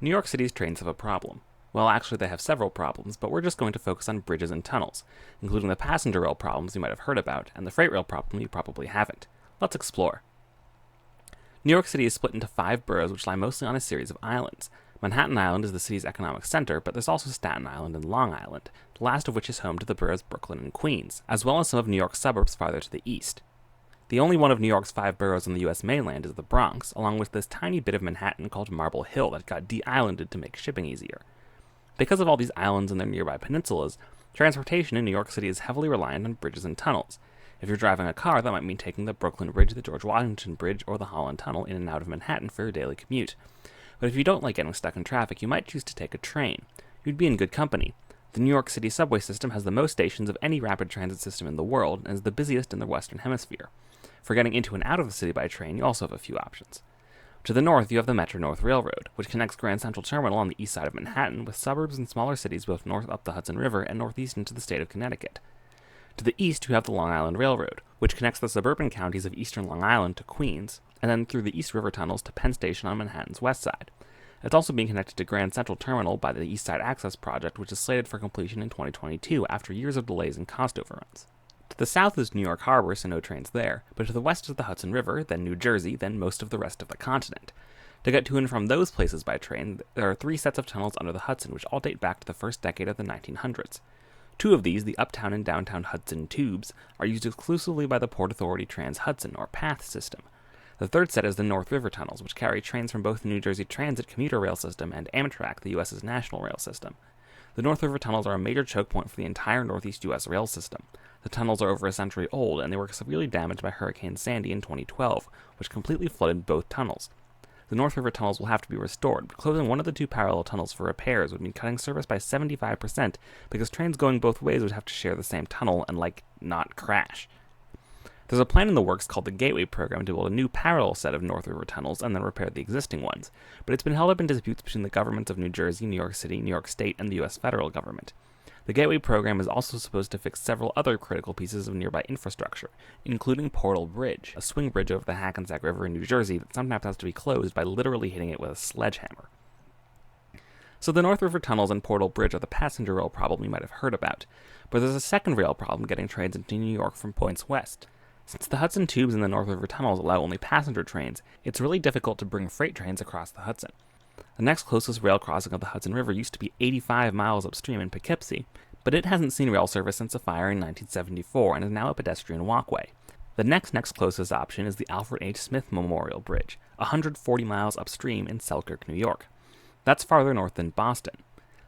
New York City's trains have a problem. Well, actually, they have several problems, but we're just going to focus on bridges and tunnels, including the passenger rail problems you might have heard about, and the freight rail problem you probably haven't. Let's explore. New York City is split into 5 boroughs which lie mostly on a series of islands. Manhattan Island is the city's economic center, but there's also Staten Island and Long Island, the last of which is home to the boroughs Brooklyn and Queens, as well as some of New York's suburbs farther to the east. The only one of New York's 5 boroughs on the US mainland is the Bronx, along with this tiny bit of Manhattan called Marble Hill that got de-islanded to make shipping easier. Because of all these islands and their nearby peninsulas, transportation in New York City is heavily reliant on bridges and tunnels. If you're driving a car, that might mean taking the Brooklyn Bridge, the George Washington Bridge, or the Holland Tunnel in and out of Manhattan for your daily commute. But if you don't like getting stuck in traffic, you might choose to take a train. You'd be in good company. The New York City subway system has the most stations of any rapid transit system in the world and is the busiest in the Western Hemisphere. For getting into and out of the city by train, you also have a few options. To the north, you have the Metro-North Railroad, which connects Grand Central Terminal on the east side of Manhattan with suburbs and smaller cities both north up the Hudson River and northeast into the state of Connecticut. To the east, you have the Long Island Railroad, which connects the suburban counties of eastern Long Island to Queens, and then through the East River tunnels to Penn Station on Manhattan's west side. It's also being connected to Grand Central Terminal by the East Side Access Project, which is slated for completion in 2022 after years of delays and cost overruns. To the south is New York Harbor, so no trains there, but to the west is the Hudson River, then New Jersey, then most of the rest of the continent. To get to and from those places by train, there are 3 sets of tunnels under the Hudson, which all date back to the first decade of the 1900s. 2 of these, the uptown and downtown Hudson tubes, are used exclusively by the Port Authority Trans-Hudson, or PATH system. The 3rd set is the North River tunnels, which carry trains from both the New Jersey Transit commuter rail system and Amtrak, the U.S.'s national rail system. The North River tunnels are a major choke point for the entire Northeast U.S. rail system. The tunnels are over a century old, and they were severely damaged by Hurricane Sandy in 2012, which completely flooded both tunnels. The North River tunnels will have to be restored, but closing one of the 2 parallel tunnels for repairs would mean cutting service by 75% because trains going both ways would have to share the same tunnel and, not crash. There's a plan in the works called the Gateway Program to build a new parallel set of North River tunnels and then repair the existing ones, but it's been held up in disputes between the governments of New Jersey, New York City, New York State, and the U.S. federal government. The Gateway Program is also supposed to fix several other critical pieces of nearby infrastructure, including Portal Bridge, a swing bridge over the Hackensack River in New Jersey that sometimes has to be closed by literally hitting it with a sledgehammer. So the North River tunnels and Portal Bridge are the passenger rail problem you might have heard about, but there's a second rail problem getting trains into New York from points west. Since the Hudson tubes and the North River tunnels allow only passenger trains, it's really difficult to bring freight trains across the Hudson. The next closest rail crossing of the Hudson River used to be 85 miles upstream in Poughkeepsie, but it hasn't seen rail service since a fire in 1974 and is now a pedestrian walkway. The next closest option is the Alfred H. Smith Memorial Bridge, 140 miles upstream in Selkirk, New York. That's farther north than Boston.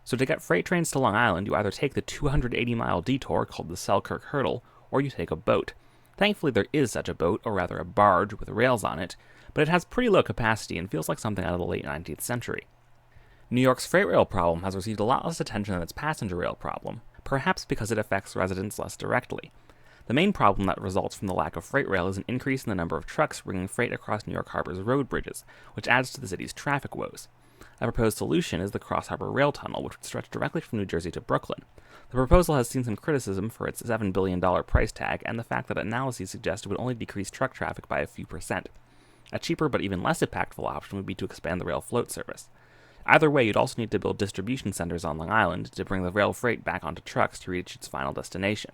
So to get freight trains to Long Island, you either take the 280-mile detour called the Selkirk Hurdle, or you take a boat. Thankfully, there is such a boat, or rather a barge with rails on it, but it has pretty low capacity and feels like something out of the late 19th century. New York's freight rail problem has received a lot less attention than its passenger rail problem, perhaps because it affects residents less directly. The main problem that results from the lack of freight rail is an increase in the number of trucks bringing freight across New York Harbor's road bridges, which adds to the city's traffic woes. A proposed solution is the Crossharbor Rail Tunnel, which would stretch directly from New Jersey to Brooklyn. The proposal has seen some criticism for its $7 billion price tag and the fact that analyses suggest it would only decrease truck traffic by a few percent. A cheaper but even less impactful option would be to expand the rail float service. Either way, you'd also need to build distribution centers on Long Island to bring the rail freight back onto trucks to reach its final destination.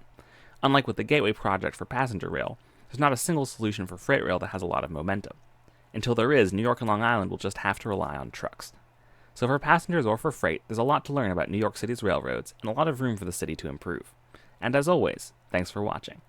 Unlike with the Gateway project for passenger rail, there's not a single solution for freight rail that has a lot of momentum. Until there is, New York and Long Island will just have to rely on trucks. So for passengers or for freight, there's a lot to learn about New York City's railroads and a lot of room for the city to improve. And as always, thanks for watching.